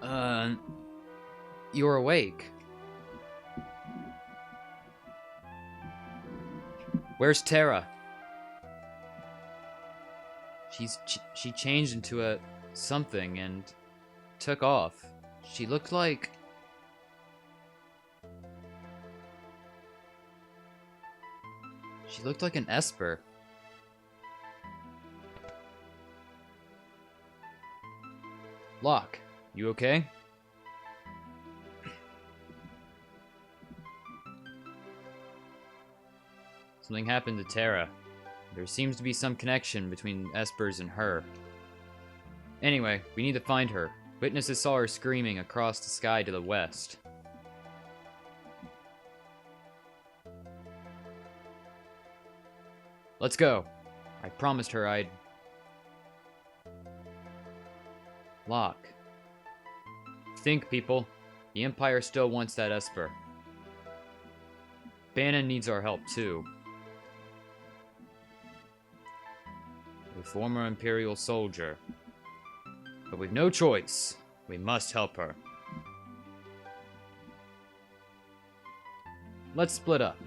Uh, you're awake. Where's Tara? She changed into a something and took off. She looked like... She looked like an Esper. Locke, you okay? Something happened to Tara. There seems to be some connection between Espers and her. Anyway, we need to find her. Witnesses saw her screaming across the sky to the west. Let's go. I promised her I'd... Locke. Think, people. The Empire still wants that Esper. Bannon needs our help, too. A former Imperial soldier. But we've no choice. We must help her. Let's split up.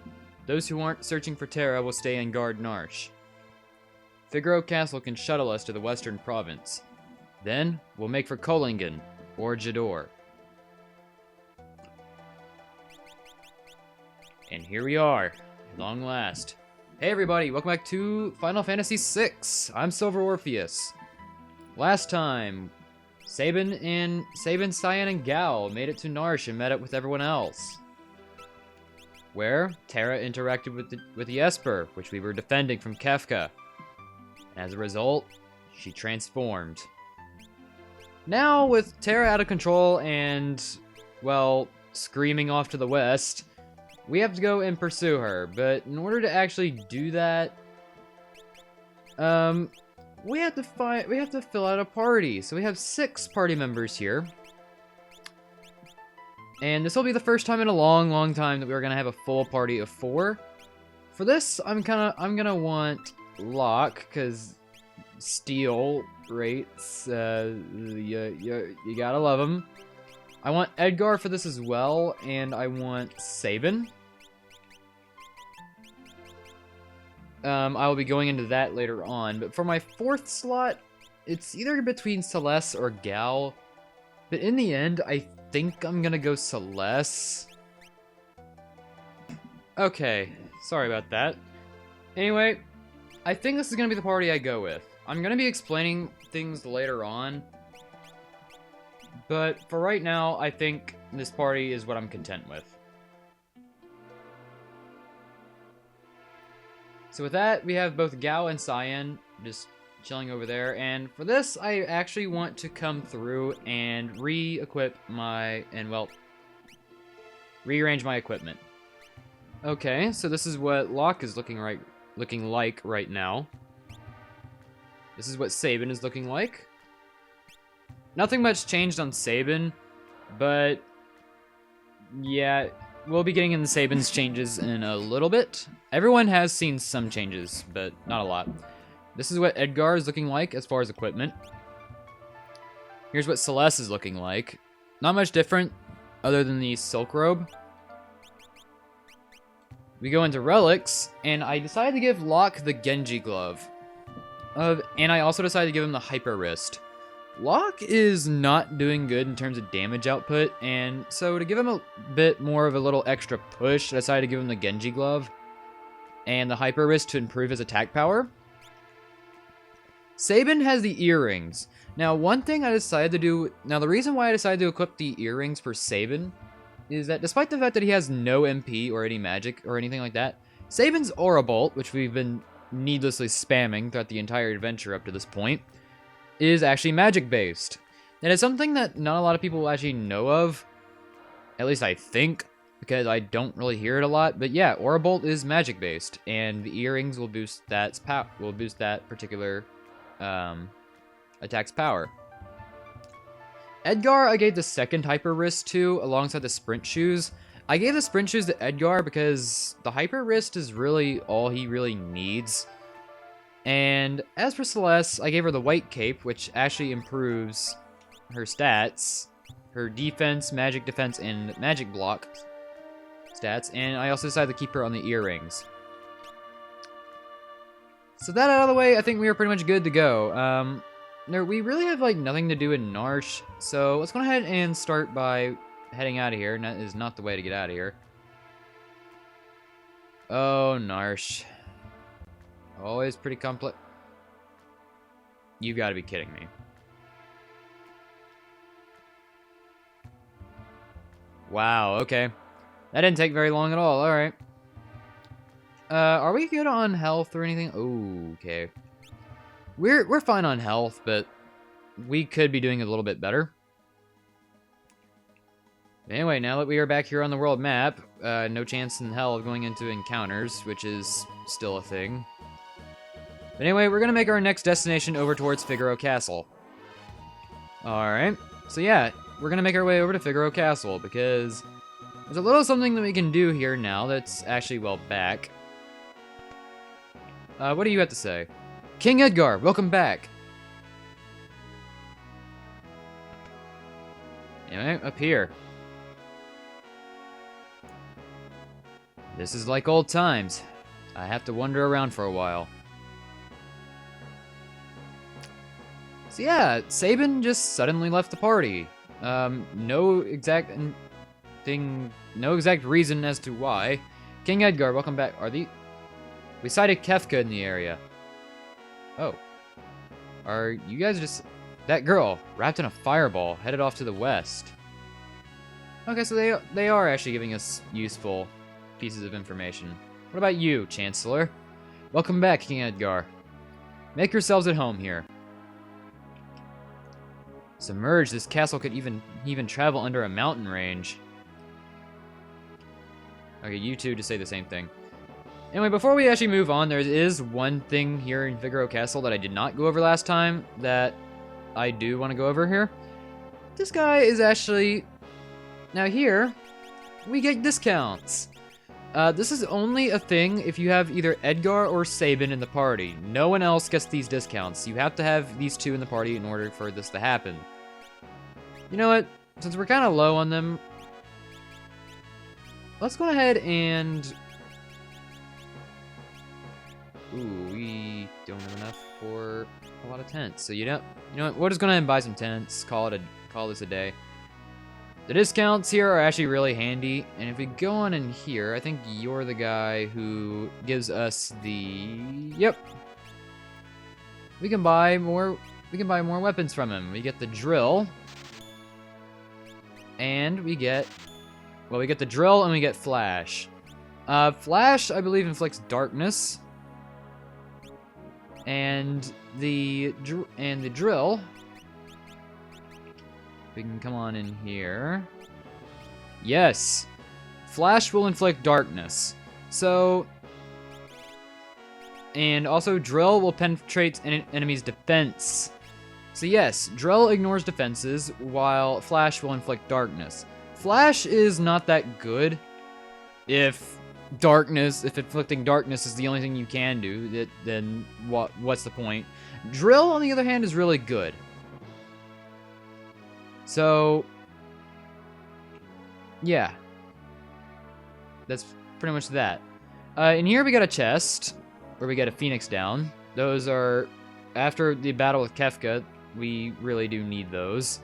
Those who aren't searching for Terra will stay and guard Narsh. Figaro Castle can shuttle us to the western province. Then, we'll make for Kohlingen, or Jador. And here we are, at long last. Hey everybody, welcome back to Final Fantasy VI. I'm Silver Orpheus. Last time, Sabin, Cyan, and Gal made it to Narsh and met up with everyone else. Where Terra interacted with the Esper, which we were defending from Kefka. As a result, she transformed. Now, with Terra out of control and, well, screaming off to the west, we have to go and pursue her. But in order to actually do that, we have to fill out a party. So we have 6 party members here. And this will be the first time in a long, long time that we're gonna have a full party of 4. For this, I'm gonna want Locke, because Steel rates, you gotta love him. I want Edgar for this as well, and I want Sabin. I will be going into that later on, but for my 4th slot, it's either between Celeste or Gal, but in the end, I think I'm gonna go Celeste. Okay, sorry about that. Anyway, I think this is gonna be the party I go with. I'm gonna be explaining things later on, but for right now, I think this party is what I'm content with. So with that, we have both Gao and Cyan just chilling over there, and for this, I actually want to come through and re-equip my, rearrange my equipment. Okay, so this is what Locke is looking like right now. This is what Sabin is looking like. Nothing much changed on Sabin, but yeah, we'll be getting into Sabin's changes in a little bit. Everyone has seen some changes, but not a lot. This is what Edgar is looking like as far as equipment. Here's what Celeste is looking like. Not much different other than the silk robe. We go into relics, and I decided to give Locke the Genji glove. And I also decided to give him the hyper wrist. Locke is not doing good in terms of damage output, and so to give him a bit more of a little extra push, I decided to give him the Genji glove and the hyper wrist to improve his attack power. Sabin has the earrings. Now, one thing I decided to do... Now, the reason why I decided to equip the earrings for Sabin is that despite the fact that he has no MP or any magic or anything like that, Sabin's Aura Bolt, which we've been needlessly spamming throughout the entire adventure up to this point, is actually magic-based. And it's something that not a lot of people actually know of. At least I think, because I don't really hear it a lot. But yeah, Aura Bolt is magic-based, and the earrings will boost that particular attack's power. Edgar, I gave the second hyper wrist to alongside the sprint shoes. I gave the sprint shoes to Edgar because the hyper wrist is really all he really needs. And as for Celeste, I gave her the white cape, which actually improves her stats, her defense, magic defense, and magic block stats, and I also decided to keep her on the earrings. So that out of the way, I think we are pretty much good to go. No, we really have like nothing to do in Narsh, so let's go ahead and start by heading out of here. And that is not the way to get out of here. Oh, Narsh. Always pretty complex. You gotta be kidding me. Wow, okay. That didn't take very long at all, alright. Are we good on health or anything? Oh, okay. We're fine on health, but we could be doing a little bit better. Anyway, now that we are back here on the world map, no chance in hell of going into encounters, which is still a thing. But anyway, we're gonna make our next destination over towards Figaro Castle. Alright, so yeah, we're gonna make our way over to Figaro Castle, because there's a little something that we can do here now that's actually well back. What do you have to say? King Edgar, welcome back! Anyway, up here. This is like old times. I have to wander around for a while. So yeah, Sabin just suddenly left the party. No exact reason as to why. King Edgar, welcome back. We sighted Kefka in the area. Oh. Are you guys just... That girl, wrapped in a fireball, headed off to the west. Okay, so they are actually giving us useful pieces of information. What about you, Chancellor? Welcome back, King Edgar. Make yourselves at home here. Submerged, this castle could even travel under a mountain range. Okay, you two just say the same thing. Anyway, before we actually move on, there is one thing here in Figaro Castle that I did not go over last time that I do want to go over here. This guy is actually... Now here, we get discounts. This is only a thing if you have either Edgar or Sabin in the party. No one else gets these discounts. You have to have these two in the party in order for this to happen. You know what? Since we're kind of low on them, let's go ahead and... Ooh, we don't have enough for a lot of tents. So you know what? We're just gonna buy some tents. Call this a day. The discounts here are actually really handy, and if we go on in here, I think you're the guy who gives us the... Yep. We can buy more weapons from him. We get the drill. And we get... Well, we get the drill and we get flash. Flash, I believe, inflicts darkness. And the drill... We can come on in here. Yes. Flash will inflict darkness. So... And also, drill will penetrate an enemy's defense. So yes, drill ignores defenses, while flash will inflict darkness. Flash is not that good if inflicting darkness is the only thing you can do, then what's the point? Drill, on the other hand, is really good. So, yeah. That's pretty much that. In here we got a chest, where we get a phoenix down. Those are, after the battle with Kefka, we really do need those.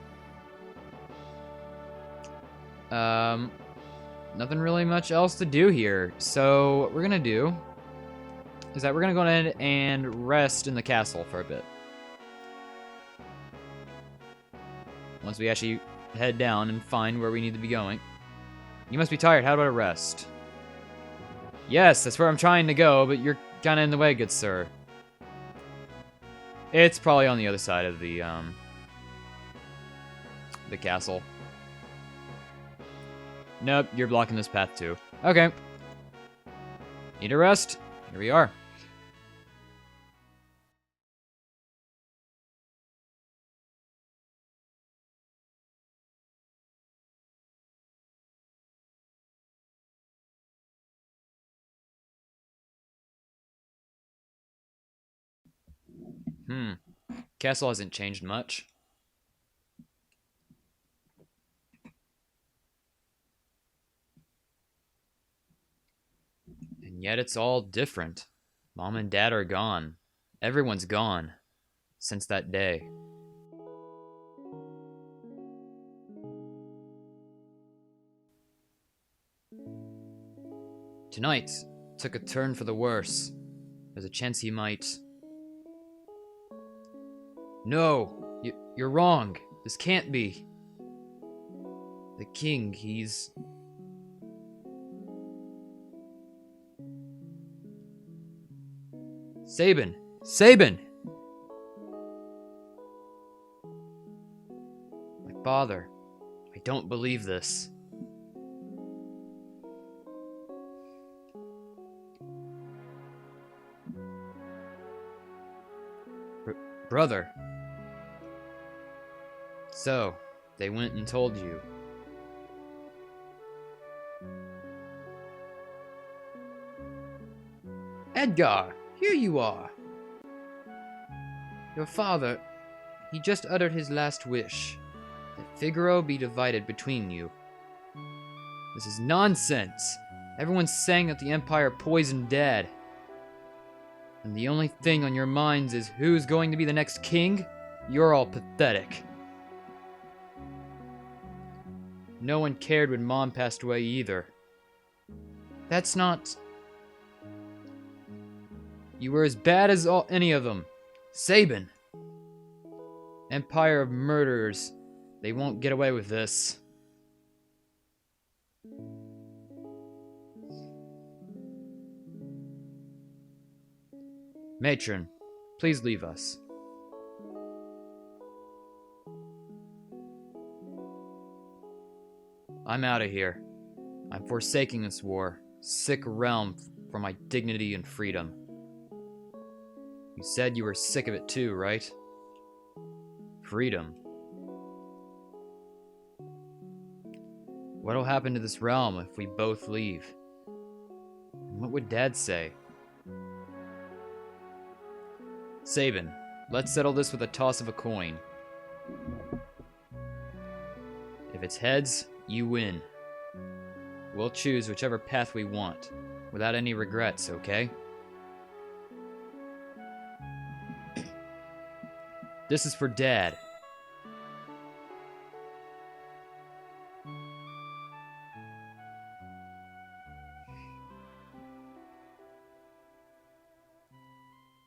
Nothing really much else to do here. So what we're gonna do is that we're gonna go ahead and rest in the castle for a bit. Once we actually head down and find where we need to be going. You must be tired. How about a rest? Yes, that's where I'm trying to go, but you're kind of in the way, good sir. It's probably on the other side of the castle. Nope, you're blocking this path too. Okay. Need a rest? Here we are. Castle hasn't changed much. And yet it's all different. Mom and Dad are gone. Everyone's gone. Since that day. Tonight took a turn for the worse. There's a chance he might... No! You're wrong. This can't be. The king, he's... Sabin! Sabin! My father. I don't believe this. Brother. So, they went and told you. Edgar, here you are. Your father, he just uttered his last wish, that Figaro be divided between you. This is nonsense. Everyone's saying that the Empire poisoned Dad. And the only thing on your minds is who's going to be the next king? You're all pathetic. No one cared when Mom passed away either. That's not... You were as bad as any of them. Sabin. Empire of murderers. They won't get away with this. Matron, please leave us. I'm out of here. I'm forsaking this war, sick realm for my dignity and freedom. You said you were sick of it too, right? Freedom. What'll happen to this realm if we both leave? And what would Dad say? Sabin, let's settle this with a toss of a coin. If it's heads, you win. We'll choose whichever path we want, without any regrets, okay? This is for Dad.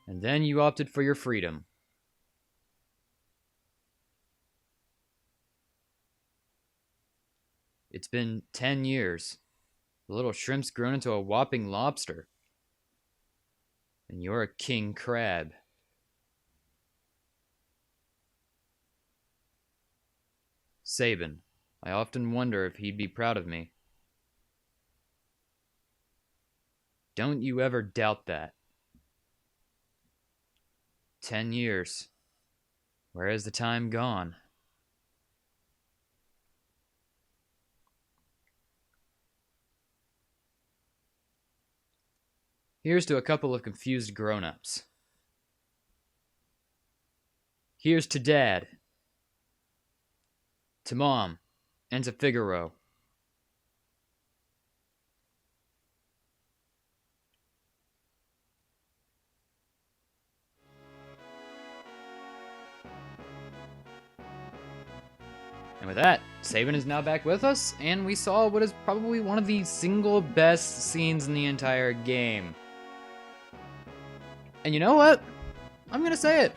And then you opted for your freedom. It's been 10 years. The little shrimp's grown into a whopping lobster. And you're a king crab. Sabin, I often wonder if he'd be proud of me. Don't you ever doubt that. 10 years. Where has the time gone? Here's to a couple of confused grown-ups. Here's to Dad. To Mom. And to Figaro. And with that, Sabin is now back with us, and we saw what is probably one of the single best scenes in the entire game. And you know what? I'm gonna say it.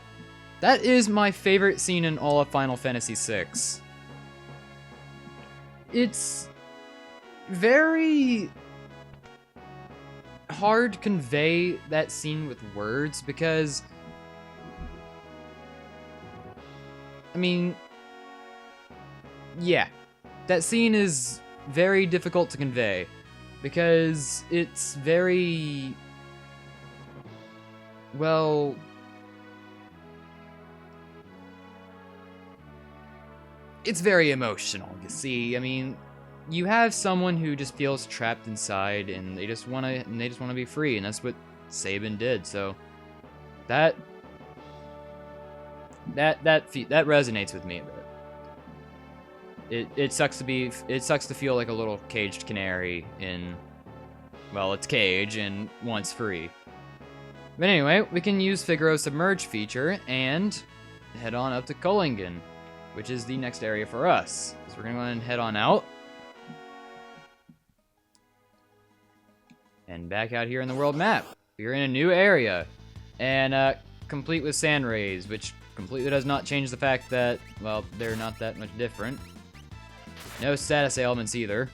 That is my favorite scene in all of Final Fantasy VI. It's very hard to convey that scene with words because, I mean, yeah, that scene is very difficult to convey because it's very, well, it's very emotional, you see. I mean, you have someone who just feels trapped inside and they just want to be free, and that's what Sabin did. So that resonates with me a bit. It sucks to feel like a little caged canary in well, its cage and once free. But anyway, we can use Figaro's Submerge feature and head on up to Kohlingen, which is the next area for us. So we're going to go ahead and head on out. And back out here in the world map. We're in a new area. And complete with sand rays, which completely does not change the fact that, well, they're not that much different. No status ailments either.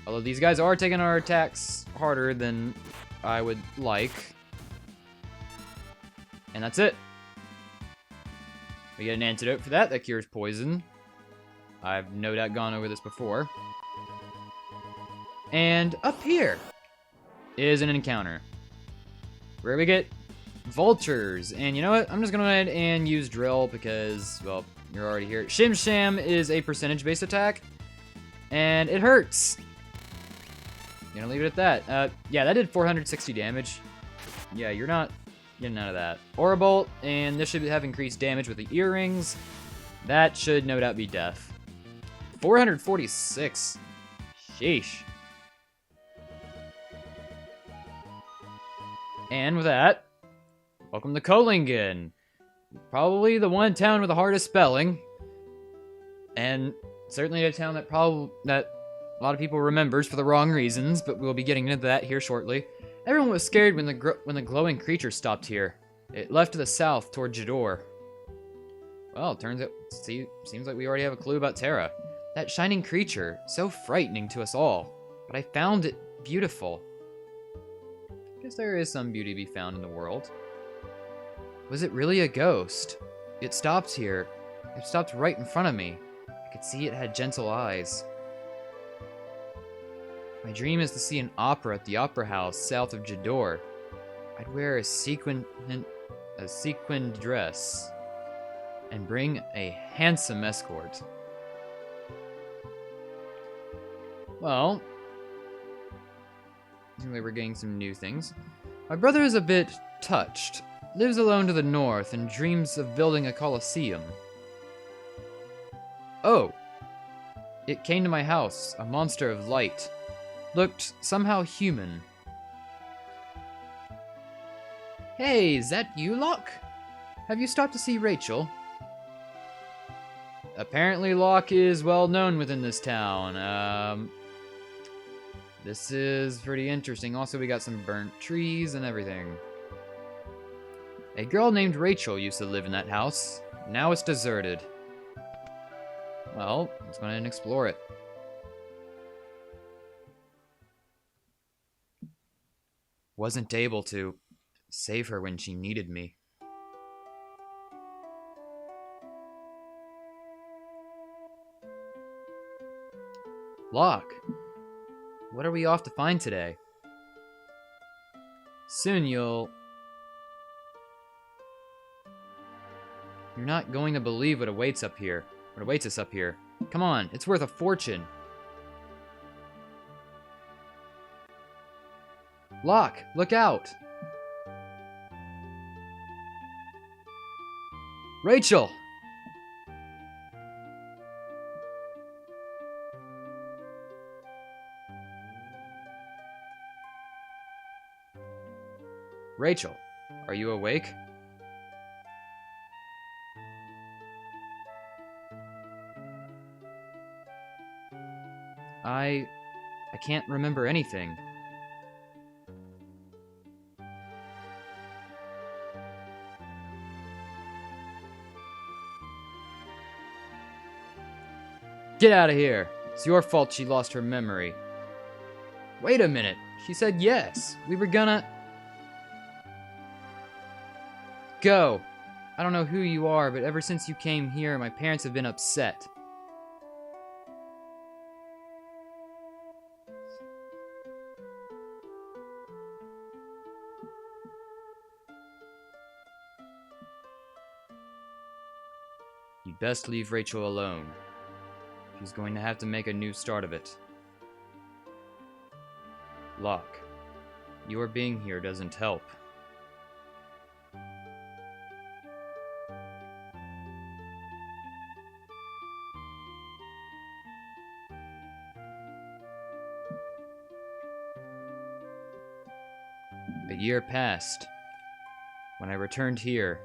Although these guys are taking our attacks harder than I would like. And that's it. We get an antidote for that cures poison. I've no doubt gone over this before. And up here is an encounter where we get Vultures. And you know what? I'm just going to go ahead and use Drill because, well, you're already here. Shim Sham is a percentage-based attack, and it hurts. Gonna leave it at that. Yeah, that did 460 damage. Yeah, you're not getting out of that. Aurabolt, and this should have increased damage with the earrings. That should no doubt be death. 446. Sheesh. And with that, welcome to Kohlingen. Probably the one town with the hardest spelling. And certainly a town that a lot of people remembers for the wrong reasons, but we'll be getting into that here shortly. Everyone was scared when the glowing creature stopped here. It left to the south toward Jador. Well, it turns out, seems like we already have a clue about Terra. That shining creature, so frightening to us all. But I found it beautiful. Guess there is some beauty to be found in the world. Was it really a ghost? It stopped here. It stopped right in front of me. I could see it had gentle eyes. My dream is to see an opera at the opera house south of Jador. I'd wear a sequined dress and bring a handsome escort. Well, anyway, we're getting some new things. My brother is a bit touched. Lives alone to the north and dreams of building a coliseum. Oh! It came to my house, a monster of light. Looked somehow human. Hey, is that you, Locke? Have you stopped to see Rachel? Apparently Locke is well known within this town. This is pretty interesting. Also, we got some burnt trees and everything. A girl named Rachel used to live in that house. Now it's deserted. Well, let's go ahead and explore it. Wasn't able to save her when she needed me. Locke, what are we off to find today? Soon you're not going to believe what awaits us up here. Come on, it's worth a fortune. Locke, look out! Rachel! Rachel, are you awake? I can't remember anything. Get out of here. It's your fault she lost her memory. Wait a minute. She said yes. We were gonna... Go. I don't know who you are, but ever since you came here, my parents have been upset. You'd best leave Rachel alone. She's going to have to make a new start of it. Locke, your being here doesn't help. A year passed. When I returned here,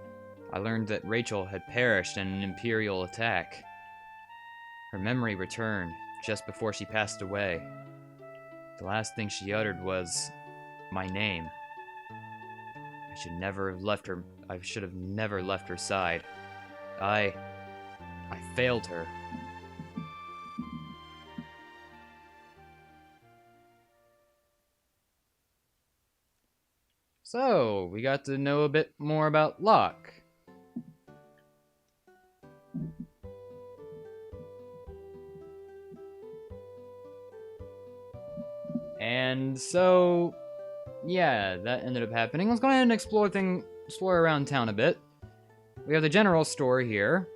I learned that Rachel had perished in an Imperial attack. Her memory returned just before she passed away. The last thing she uttered was my name. I should never have left her. I should have never left her side. I failed her. So, we got to know a bit more about Locke. And so, yeah, that ended up happening. Let's go ahead and explore around town a bit. We have the general store here,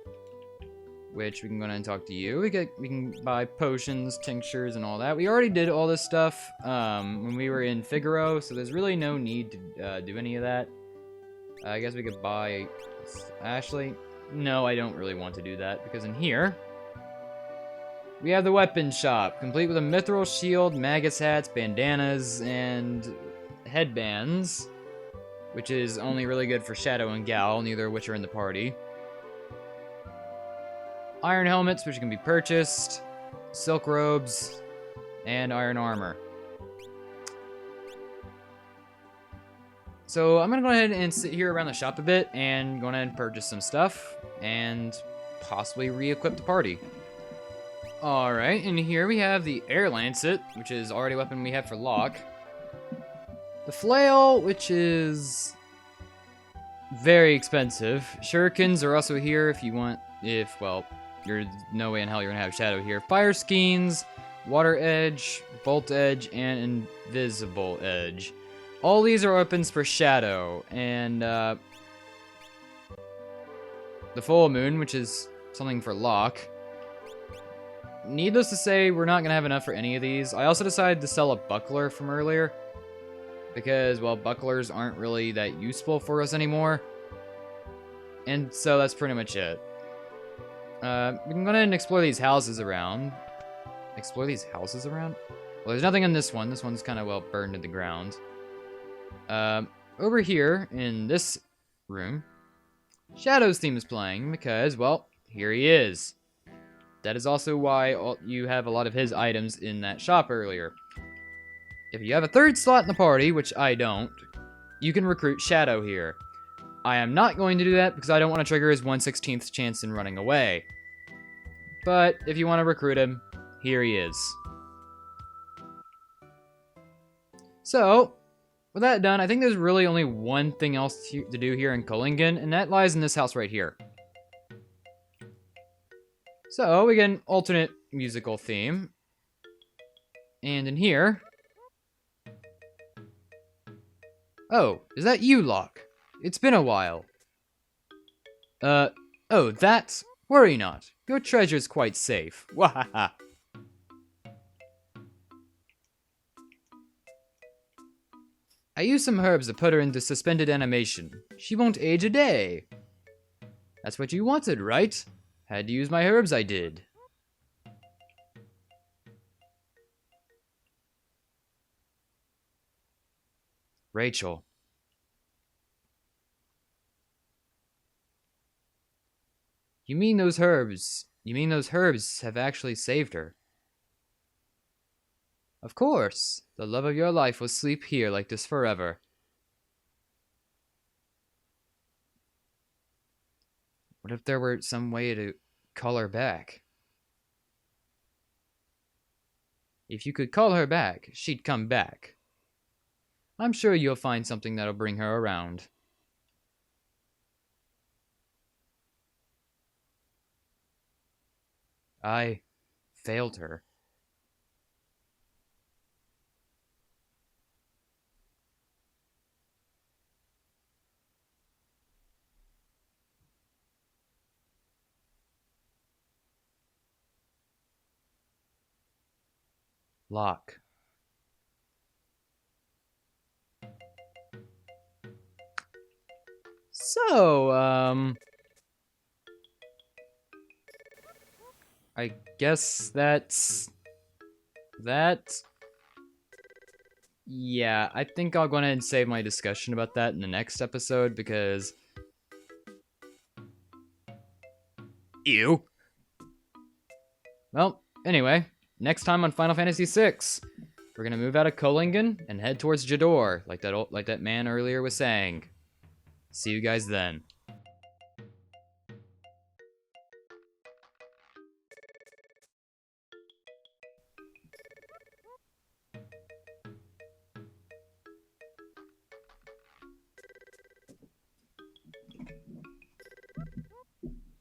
which we can go ahead and talk to you. We can buy potions, tinctures, and all that. We already did all this stuff when we were in Figaro, so there's really no need to do any of that. I guess we could buy Ashley. No, I don't really want to do that, because in here we have the weapon shop, complete with a mithril shield, magus hats, bandanas, and headbands, which is only really good for Shadow and Gal, neither of which are in the party. Iron helmets, which can be purchased, silk robes, and iron armor. So I'm gonna go ahead and sit here around the shop a bit and go ahead and purchase some stuff and possibly re-equip the party. Alright, and here we have the Air Lancet, which is already a weapon we have for Locke. The Flail, which is very expensive. Shurikens are also here if you want, well, there's no way in hell you're gonna have Shadow here. Fire Skeins, Water Edge, Bolt Edge, and Invisible Edge. All these are weapons for Shadow, and the Full Moon, which is something for Locke. Needless to say, we're not gonna have enough for any of these. I also decided to sell a buckler from earlier, because, well, bucklers aren't really that useful for us anymore. And so that's pretty much it. We can go ahead and explore these houses around. Explore these houses around? Well, there's nothing in this one. This one's kind of, well, burned to the ground. Over here, in this room, Shadow's theme is playing because, well, here he is. That is also why you have a lot of his items in that shop earlier. If you have a third slot in the party, which I don't, you can recruit Shadow here. I am not going to do that because I don't want to trigger his 1/16th chance in running away. But if you want to recruit him, here he is. So, with that done, I think there's really only one thing else to do here in Kohlingen, and that lies in this house right here. So, we get an alternate musical theme. And in here... Oh, is that you, Locke? It's been a while. Oh, that? Worry not. Your treasure's quite safe. Wahaha. I used some herbs to put her into suspended animation. She won't age a day. That's what you wanted, right? Had to use my herbs, I did. Rachel. You mean those herbs have actually saved her? Of course. The love of your life will sleep here like this forever. What if there were some way to call her back? If you could call her back, she'd come back. I'm sure you'll find something that'll bring her around. I failed her. Locke. So, I guess that's that. Yeah, I think I'll go ahead and save my discussion about that in the next episode because... Ew. Well, anyway, next time on Final Fantasy VI, we're gonna move out of Kohlingen and head towards Jador, like that man earlier was saying. See you guys then.